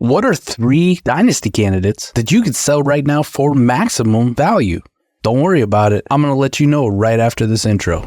What are 3 Dynasty candidates that you could sell right now for maximum value? Don't worry about it. I'm going to let you know right after this intro.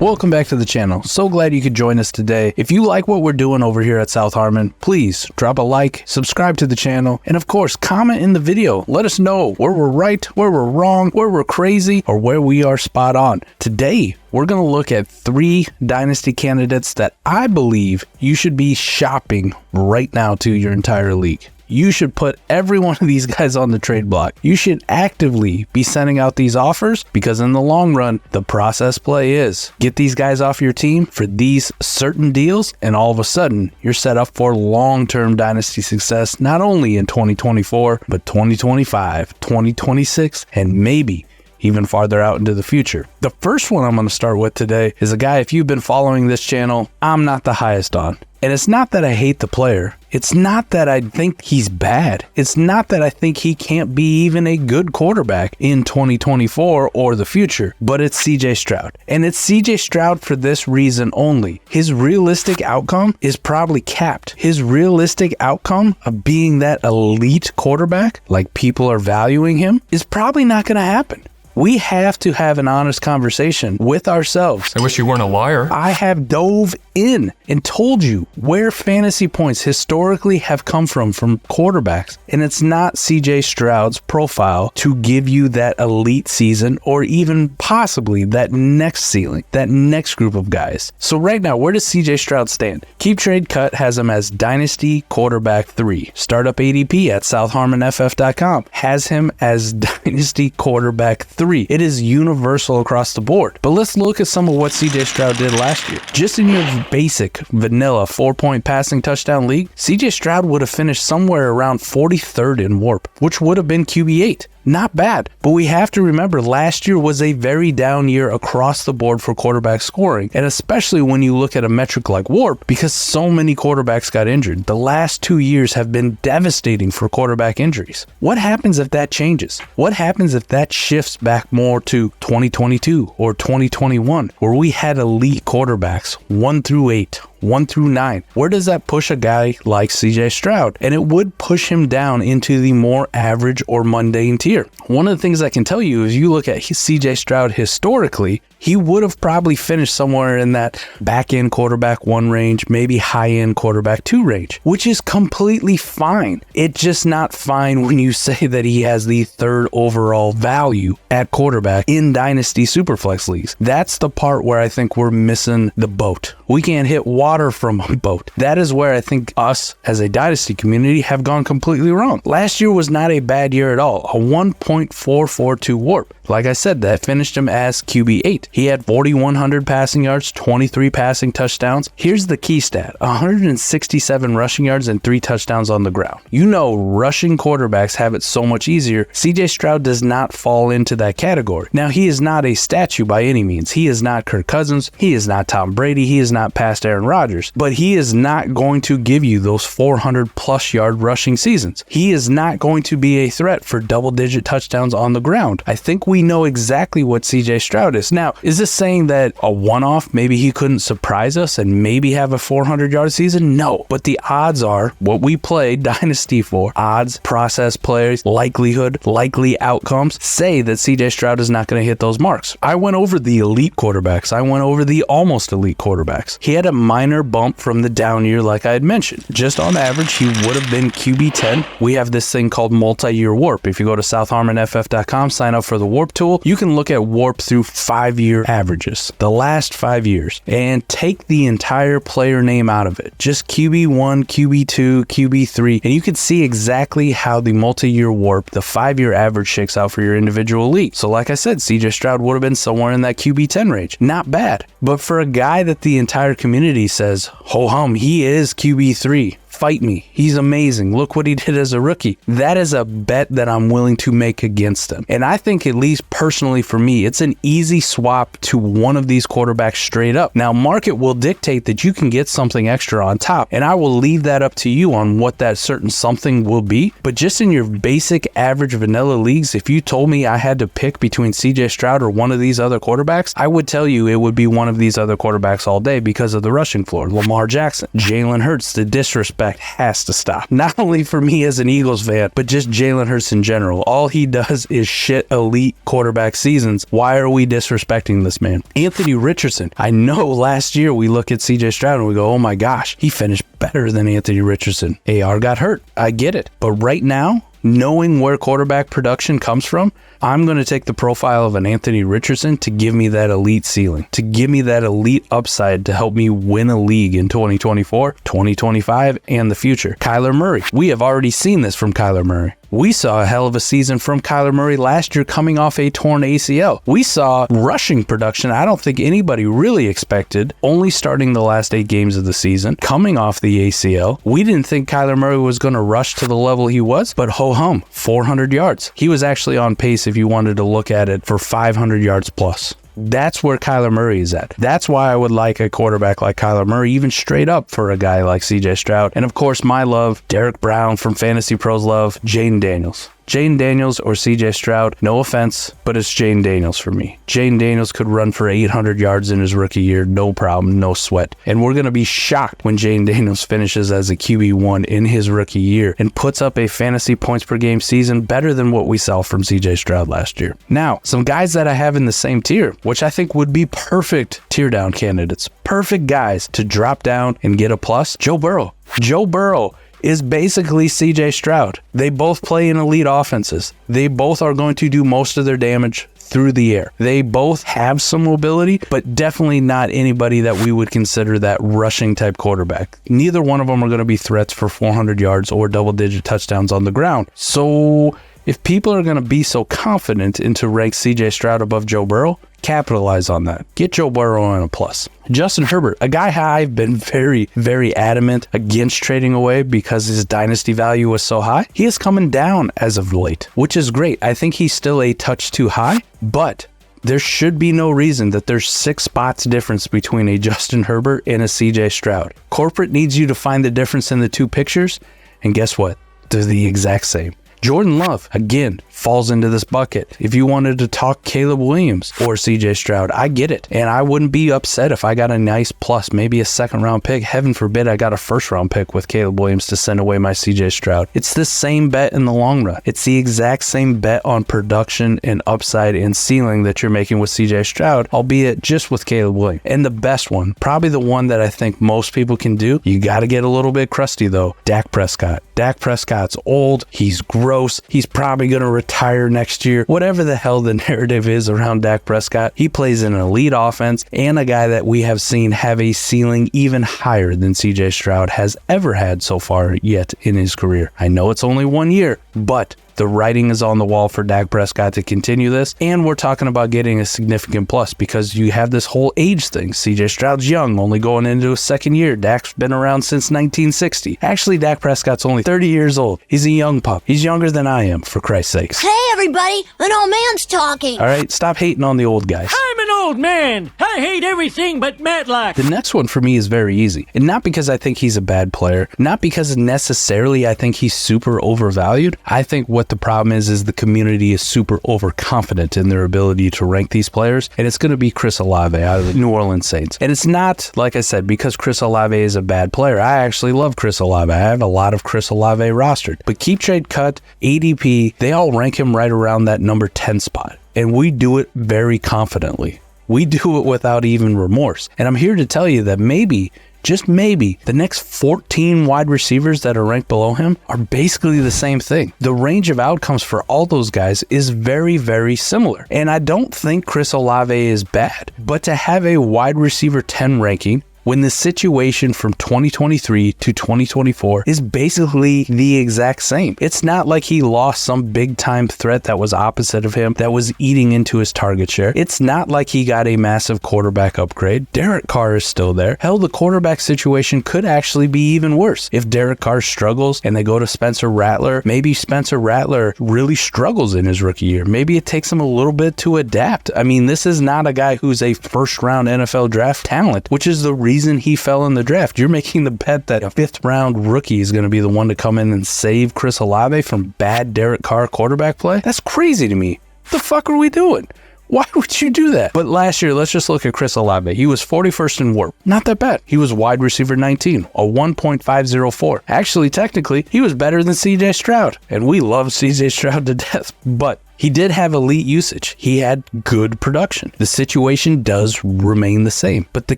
Welcome back to the channel. So glad you could join us today. If you like what we're doing over here at South Harmon, please drop a like, subscribe to the channel, and of course, comment in the video. Let us know where we're right, where we're wrong, where we're crazy, or where we are spot on. Today, we're going to look at 3 Dynasty candidates that I believe you should be shopping right now to your entire league. You should put every one of these guys on the trade block. You should actively be sending out these offers because in the long run, the process play is get these guys off your team for these certain deals, and all of a sudden, you're set up for long-term Dynasty success, not only in 2024, but 2025, 2026, and maybe even farther out into the future. The first one I'm going to start with today is a guy, if you've been following this channel, I'm not the highest on. And it's not that I hate the player. It's not that I think he's bad. It's not that I think he can't be even a good quarterback in 2024 or the future, but it's CJ Stroud. And it's CJ Stroud for this reason only. His realistic outcome is probably capped. His realistic outcome of being that elite quarterback, like people are valuing him, is probably not going to happen. We have to have an honest conversation with ourselves. I wish you weren't a liar. I have dove in and told you where fantasy points historically have come from quarterbacks. And it's not CJ Stroud's profile to give you that elite season or even possibly that next ceiling, that next group of guys. So right now, where does CJ Stroud stand? Keep Trade Cut has him as Dynasty Quarterback 3. Startup ADP at southharmonff.com has him as Dynasty Quarterback 3. It is universal across the board. But let's look at some of what CJ Stroud did last year. Just in your basic vanilla 4-point passing touchdown league, CJ Stroud would have finished somewhere around 43rd in WARP, which would have been QB8. Not bad, but we have to remember last year was a very down year across the board for quarterback scoring, and especially when you look at a metric like WARP, because so many quarterbacks got injured. The last 2 years have been devastating for quarterback injuries. What happens if that changes? What happens if that shifts back more to 2022 or 2021, where we had elite quarterbacks 1 through 8, 1 through 9. Where does that push a guy like CJ Stroud? And it would push him down into the more average or mundane tier. One of the things I can tell you is you look at CJ Stroud historically, he would have probably finished somewhere in that back-end quarterback 1 range, maybe high-end quarterback 2 range, which is completely fine. It's just not fine when you say that he has the 3rd overall value at quarterback in Dynasty Superflex leagues. That's the part where I think we're missing the boat. We can't hit water from a boat. That is where I think us as a Dynasty community have gone completely wrong. Last year was not a bad year at all. A 1.442 WARP. Like I said, that finished him as QB8. He had 4,100 passing yards, 23 passing touchdowns. Here's the key stat: 167 rushing yards and 3 touchdowns on the ground. You know, rushing quarterbacks have it so much easier. CJ Stroud does not fall into that category. Now, he is not a statue by any means. He is not Kirk Cousins. He is not Tom Brady. He is not past Aaron Rodgers. But he is not going to give you those 400-plus yard rushing seasons. He is not going to be a threat for double-digit touchdowns on the ground. I think we know exactly what CJ Stroud is. Now, is this saying that a one-off, maybe he couldn't surprise us and maybe have a 400-yard season? No. But the odds are, what we play Dynasty for, odds, process players, likelihood, likely outcomes, say that CJ Stroud is not going to hit those marks. I went over the elite quarterbacks. I went over the almost elite quarterbacks. He had a minor bump from the down year like I had mentioned. Just on average, he would have been QB10. We have this thing called multi-year WARP. If you go to southharmonff.com, sign up for the WARP tool, you can look at WARP through 5-year averages, the last 5 years, and take the entire player name out of it. Just QB1, QB2, QB3, and you can see exactly how the multi-year WARP, the 5-year average, shakes out for your individual league. So like I said, CJ Stroud would have been somewhere in that QB10 range. Not bad. But for a guy that the entire community says, ho hum, he is QB3, fight me. He's amazing. Look what he did as a rookie. That is a bet that I'm willing to make against him. And I think, at least personally for me, it's an easy swap to one of these quarterbacks straight up. Now, market will dictate that you can get something extra on top, and I will leave that up to you on what that certain something will be. But just in your basic average vanilla leagues, if you told me I had to pick between CJ Stroud or one of these other quarterbacks, I would tell you it would be one of these other quarterbacks all day because of the rushing floor. Lamar Jackson, Jalen Hurts. The disrespect has to stop. Not only for me as an Eagles fan, but just Jalen Hurts in general. All he does is shit elite quarterback seasons. Why are we disrespecting this man? Anthony Richardson. I know last year we look at CJ Stroud and we go, oh my gosh, he finished better than Anthony Richardson. AR got hurt. I get it. But right now, knowing where quarterback production comes from, I'm going to take the profile of an Anthony Richardson to give me that elite ceiling, to give me that elite upside to help me win a league in 2024, 2025, and the future. Kyler Murray. We have already seen this from Kyler Murray. We saw a hell of a season from Kyler Murray last year coming off a torn ACL. We saw rushing production I don't think anybody really expected, only starting the last 8 games of the season, coming off the ACL. We didn't think Kyler Murray was going to rush to the level he was, but ho-hum, 400 yards. He was actually on pace, if you wanted to look at it, for 500 yards plus. That's where Kyler Murray is at. That's why I would like a quarterback like Kyler Murray, even straight up for a guy like CJ Stroud. And of course, my love, Derek Brown from Fantasy Pros love, Jaden Daniels. Jaden Daniels or CJ Stroud, no offense, but it's Jaden Daniels for me. Jaden Daniels could run for 800 yards in his rookie year, no problem, no sweat. And we're going to be shocked when Jaden Daniels finishes as a QB1 in his rookie year and puts up a fantasy points per game season better than what we saw from CJ Stroud last year. Now, some guys that I have in the same tier, which I think would be perfect tier down candidates, perfect guys to drop down and get a plus, Joe Burrow. Joe Burrow is basically CJ Stroud. They both play in elite offenses. They both are going to do most of their damage through the air. They both have some mobility, but definitely not anybody that we would consider that rushing type quarterback. Neither one of them are going to be threats for 400 yards or double-digit touchdowns on the ground. So if people are going to be so confident and to rank CJ Stroud above Joe Burrow, capitalize on that. Get Joe Burrow on a plus. Justin Herbert, a guy I've been very, very adamant against trading away because his dynasty value was so high. He is coming down as of late, which is great. I think he's still a touch too high, but there should be no reason that there's 6 spots difference between a Justin Herbert and a CJ Stroud. Corporate needs you to find the difference in the two pictures, and guess what? They're the exact same. Jordan Love, again, falls into this bucket. If you wanted to talk Caleb Williams or CJ Stroud, I get it. And I wouldn't be upset if I got a nice plus, maybe a second round pick. Heaven forbid I got a first round pick with Caleb Williams to send away my CJ Stroud. It's the same bet in the long run. It's the exact same bet on production and upside and ceiling that you're making with CJ Stroud, albeit just with Caleb Williams. And the best one, probably the one that I think most people can do, you got to get a little bit crusty though, Dak Prescott. Dak Prescott's old. He's gross. He's probably going to retire next year. Whatever the hell the narrative is around Dak Prescott, he plays in an elite offense and a guy that we have seen have a ceiling even higher than CJ Stroud has ever had so far yet in his career. I know it's only 1 year, but the writing is on the wall for Dak Prescott to continue this, and we're talking about getting a significant plus because you have this whole age thing. CJ Stroud's young, only going into his second year. Dak's been around since 1960. Actually, Dak Prescott's only 30 years old. He's a young pup. He's younger than I am, for Christ's sakes. Hey, everybody, an old man's talking. All right, stop hating on the old guys. I'm an old man. I hate everything but Matlock. The next one for me is very easy, and not because I think he's a bad player, not because necessarily I think he's super overvalued. I think what the problem is the community is super overconfident in their ability to rank these players, and it's going to be Chris Olave out of the New Orleans Saints. And it's not, like I said, because Chris Olave is a bad player. I actually love Chris Olave. I have a lot of Chris Olave rostered. But Keep Trade Cut, ADP, they all rank him right around that number 10 spot. And we do it very confidently. We do it without even remorse. And I'm here to tell you that maybe, just maybe, the next 14 wide receivers that are ranked below him are basically the same thing. The range of outcomes for all those guys is very, very similar. And I don't think Chris Olave is bad, but to have a wide receiver 10 ranking when the situation from 2023 to 2024 is basically the exact same? It's not like he lost some big time threat that was opposite of him that was eating into his target share. It's not like he got a massive quarterback upgrade. Derek Carr is still there. Hell, the quarterback situation could actually be even worse. If Derek Carr struggles and they go to Spencer Rattler, maybe Spencer Rattler really struggles in his rookie year. Maybe it takes him a little bit to adapt. I mean, this is not a guy who's a first round NFL draft talent, which is the reason he fell in the draft. You're making the bet that a fifth round rookie is going to be the one to come in and save Chris Olave from bad Derek Carr quarterback play? That's crazy to me. What the fuck are we doing? Why would you do that? But last year, let's just look at Chris Olave. He was 41st in WARP. Not that bad. He was wide receiver 19, a 1.504. Actually, technically, he was better than CJ Stroud. And we love CJ Stroud to death. But he did have elite usage. He had good production. The situation does remain the same. But the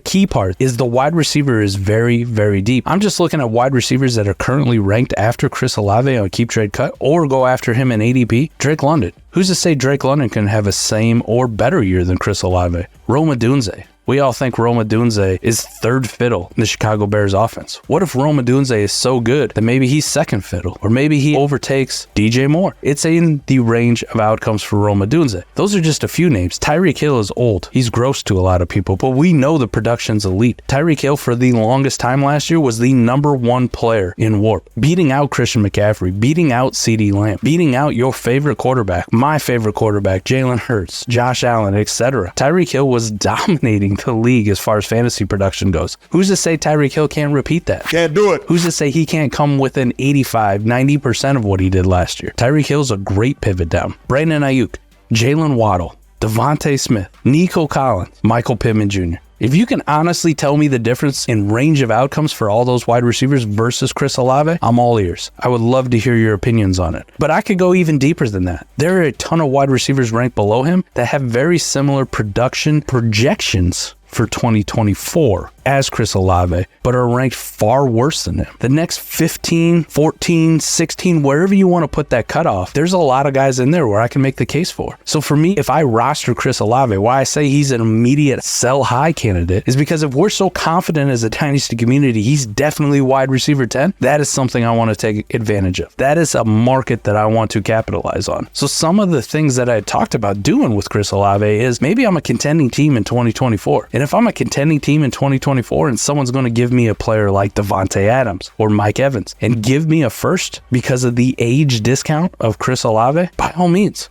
key part is the wide receiver is very, very deep. I'm just looking at wide receivers that are currently ranked after Chris Olave on Keep Trade Cut or go after him in ADP. Drake London. Who's to say Drake London can have a same or better year than Chris Olave? Rome Odunze. We all think Rome Odunze is third fiddle in the Chicago Bears offense. What if Rome Odunze is so good that maybe he's second fiddle, or maybe he overtakes DJ Moore? It's in the range of outcomes for Rome Odunze. Those are just a few names. Tyreek Hill is old. He's gross to a lot of people, but we know the production's elite. Tyreek Hill for the longest time last year was the #1 player in WARP, beating out Christian McCaffrey, beating out CeeDee Lamb, beating out your favorite quarterback, my favorite quarterback, Jalen Hurts, Josh Allen, etc. Tyreek Hill was dominating the league as far as fantasy production goes. Who's to say Tyreek Hill can't repeat that? Can't do it. Who's to say he can't come within 85, 90% of what he did last year? Tyreek Hill's a great pivot down. Brandon Ayuk, Jalen Waddle, Devontae Smith, Nico Collins, Michael Pittman Jr. If you can honestly tell me the difference in range of outcomes for all those wide receivers versus Chris Olave, I'm all ears. I would love to hear your opinions on it. But I could go even deeper than that. There are a ton of wide receivers ranked below him that have very similar production projections for 2024 as Chris Olave, but are ranked far worse than him. The next 15, 14, 16, wherever you want to put that cutoff, there's a lot of guys in there where I can make the case for. So for me, if I roster Chris Olave, why I say he's an immediate sell high candidate is because if we're so confident as a Dynasty community, he's definitely wide receiver 10, that is something I want to take advantage of. That is a market that I want to capitalize on. So some of the things that I talked about doing with Chris Olave is maybe I'm a contending team in 2024. And if I'm a contending team in 2024 and someone's going to give me a player like Devontae Adams or Mike Evans and give me a first because of the age discount of Chris Olave, by all means,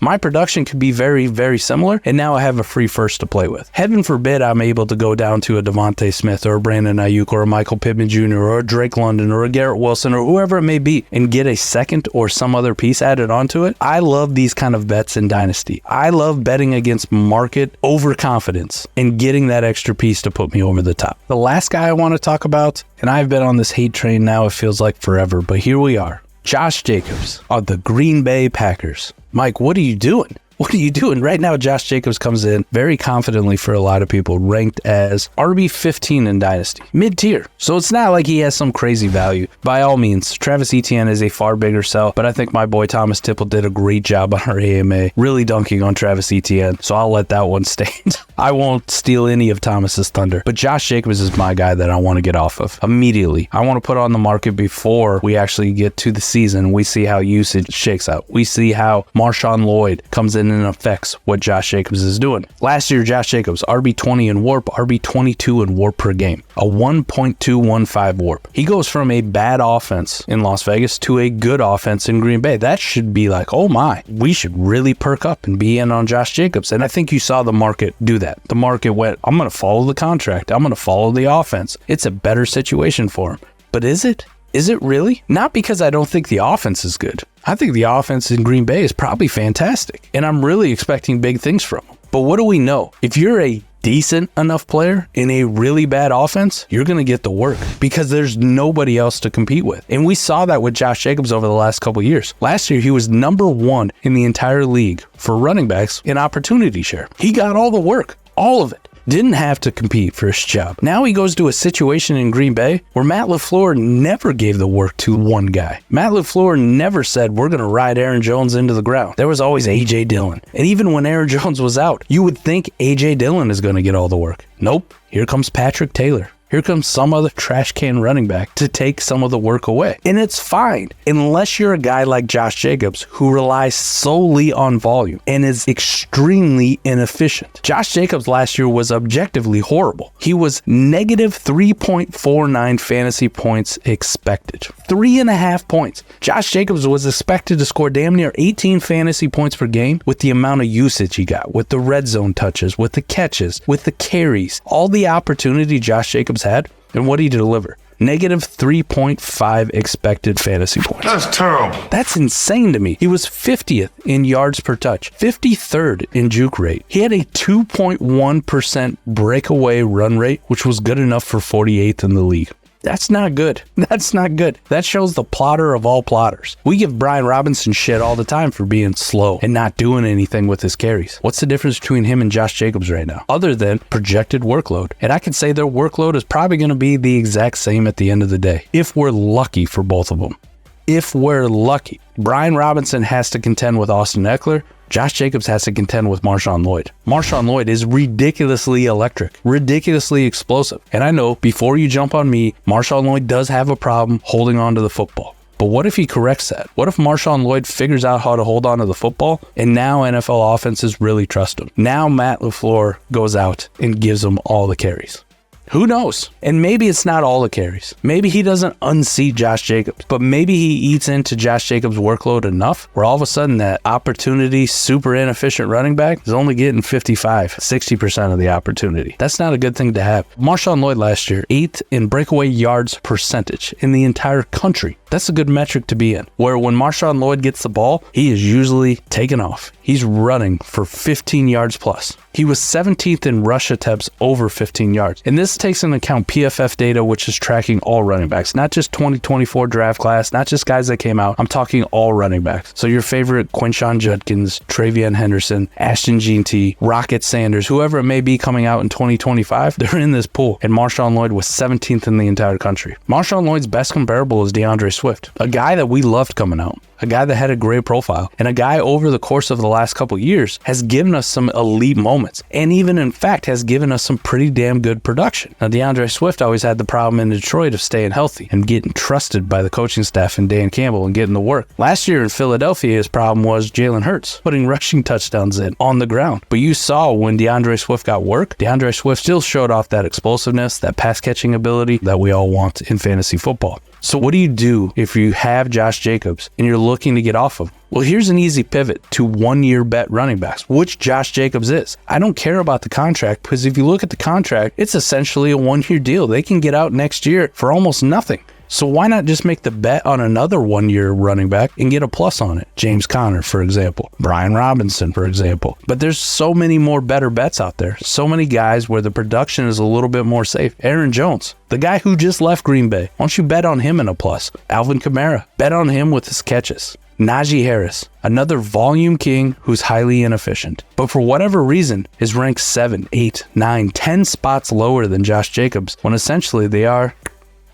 my production could be very, very similar. And now I have a free first to play with. Heaven forbid I'm able to go down to a Devontae Smith or a Brandon Ayuk or a Michael Pittman Jr. or a Drake London or a Garrett Wilson or whoever it may be and get a second or some other piece added onto it. I love these kind of bets in Dynasty. I love betting against market overconfidence and getting that extra piece to put me over the top. The last guy I want to talk about, and I've been on this hate train now, it feels like forever, but here we are. Josh Jacobs of the Green Bay Packers. Mike, what are you doing? What are you doing? Right now, Josh Jacobs comes in very confidently for a lot of people, ranked as RB15 in Dynasty, mid-tier. So it's not like he has some crazy value. By all means, Travis Etienne is a far bigger sell, but I think my boy Thomas Tipple did a great job on our AMA, really dunking on Travis Etienne, so I'll let that one stand. I won't steal any of Thomas's thunder, but Josh Jacobs is my guy that I want to get off of immediately. I want to put on the market before we actually get to the season. We see how usage shakes out. We see how Marshawn Lloyd comes in and affects what Josh Jacobs is doing. Last year, Josh Jacobs, RB20 in WARP, RB22 in WARP per game, a 1.215 WARP. He goes from a bad offense in Las Vegas to a good offense in Green Bay. That should be like, oh my, we should really perk up and be in on Josh Jacobs. And I think you saw the market do that. The market went, I'm going to follow the contract. I'm going to follow the offense. It's a better situation for him. But is it? Is it really? Not because I don't think the offense is good. I think the offense in Green Bay is probably fantastic, and I'm really expecting big things from him. But what do we know? If you're a decent enough player in a really bad offense, you're going to get the work because there's nobody else to compete with. And we saw that with Josh Jacobs over the last couple of years. Last year, he was #1 in the entire league for running backs in opportunity share. He got all the work, all of it. didn't have to compete for his job. Now he goes to a situation in Green Bay where Matt LaFleur never gave the work to one guy. Matt LaFleur never said, we're going to ride Aaron Jones into the ground. There was always A.J. Dillon. And even when Aaron Jones was out, you would think A.J. Dillon is going to get all the work. Nope. Here comes Patrick Taylor. Here comes some other trash can running back to take some of the work away. And it's fine, unless you're a guy like Josh Jacobs who relies solely on volume and is extremely inefficient. Josh Jacobs last year was objectively horrible. He was negative 3.49 fantasy points expected. 3.5 points. Josh Jacobs was expected to score damn near 18 fantasy points per game with the amount of usage he got, with the red zone touches, with the catches, with the carries, all the opportunity Josh Jacobs had, and what did he deliver? Negative 3.5 expected fantasy points. That's terrible. That's insane to me. He was 50th in yards per touch, 53rd in juke rate. He had a 2.1% breakaway run rate, which was good enough for 48th in the league. That's not good. That's not good. That shows the plotter of all plotters. We give Brian Robinson shit all the time for being slow and not doing anything with his carries. What's the difference between him and Josh Jacobs right now, other than projected workload? And I can say their workload is probably going to be the exact same at the end of the day, if we're lucky for both of them. If we're lucky. Brian Robinson has to contend with Austin Eckler. Josh Jacobs has to contend with Marshawn Lloyd. Marshawn Lloyd is ridiculously electric, ridiculously explosive. And I know, before you jump on me, Marshawn Lloyd does have a problem holding on to the football. But what if he corrects that? What if Marshawn Lloyd figures out how to hold on to the football, and now NFL offenses really trust him? Now Matt LaFleur goes out and gives him all the carries. Who knows? And maybe it's not all the carries. Maybe he doesn't unseat Josh Jacobs, but maybe he eats into Josh Jacobs' workload enough where all of a sudden that opportunity, super inefficient running back is only getting 55, 60% of the opportunity. That's not a good thing to have. Marshawn Lloyd last year, 8th in breakaway yards percentage in the entire country. That's a good metric to be in, where when Marshawn Lloyd gets the ball, he is usually taking off. He's running for 15 yards plus. He was 17th in rush attempts over 15 yards. And this takes into account PFF data, which is tracking all running backs, not just 2024 draft class, not just guys that came out. I'm talking all running backs. So your favorite Quinshon Judkins, Travion Henderson, Ashton Jeanty, Rocket Sanders, whoever it may be coming out in 2025, they're in this pool. And Marshawn Lloyd was 17th in the entire country. Marshawn Lloyd's best comparable is DeAndre Swift, a guy that we loved coming out, a guy that had a great profile, and a guy over the course of the last couple years has given us some elite moments, and even in fact has given us some pretty damn good production. Now, DeAndre Swift always had the problem in Detroit of staying healthy and getting trusted by the coaching staff and Dan Campbell and getting the work. Last year in Philadelphia, his problem was Jalen Hurts putting rushing touchdowns in on the ground. But you saw when DeAndre Swift got work, DeAndre Swift still showed off that explosiveness, that pass catching ability that we all want in fantasy football. So what do you do if you have Josh Jacobs and you're looking to get off of him? Well, here's an easy pivot to one-year bet running backs, which Josh Jacobs is. I don't care about the contract because if you look at the contract, it's essentially a one-year deal. They can get out next year for almost nothing. So why not just make the bet on another one-year running back and get a plus on it? James Conner, for example. Brian Robinson, for example. But there's so many more better bets out there. So many guys where the production is a little bit more safe. Aaron Jones, the guy who just left Green Bay. Why don't you bet on him in a plus? Alvin Kamara, bet on him with his catches. Najee Harris, another volume king who's highly inefficient, but for whatever reason is ranked 7, 8, 9, 10 spots lower than Josh Jacobs when essentially they are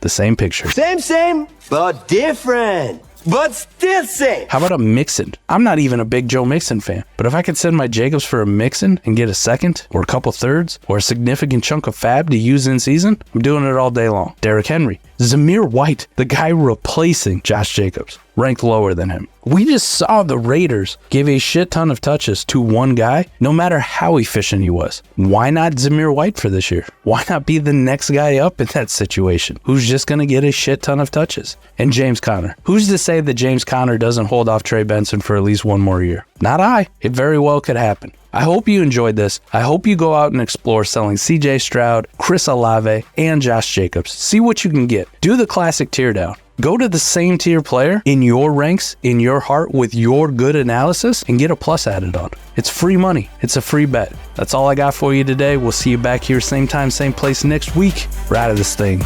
the same picture. Same, but different. But still same. How about a Mixon? I'm not even a big Joe Mixon fan, but if I could send my Jacobs for a Mixon and get a second or a couple thirds or a significant chunk of fab to use in season, I'm doing it all day long. Derrick Henry. Zamir White, the guy replacing Josh Jacobs, ranked lower than him. We just saw the Raiders give a shit ton of touches to one guy, no matter how efficient he was. Why not Zamir White for this year? Why not be the next guy up in that situation who's just going to get a shit ton of touches? And James Conner. Who's to say that James Conner doesn't hold off Trey Benson for at least one more year? Not I. It very well could happen. I hope you enjoyed this. I hope you go out and explore selling CJ Stroud, Chris Olave, and Josh Jacobs. See what you can get. Do the classic tear down. Go to the same tier player in your ranks, in your heart, with your good analysis, and get a plus added on. It's free money. It's a free bet. That's all I got for you today. We'll see you back here same time, same place next week. We're out of this thing.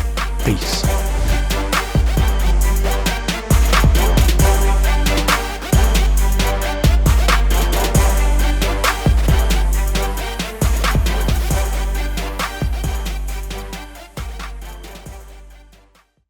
Peace.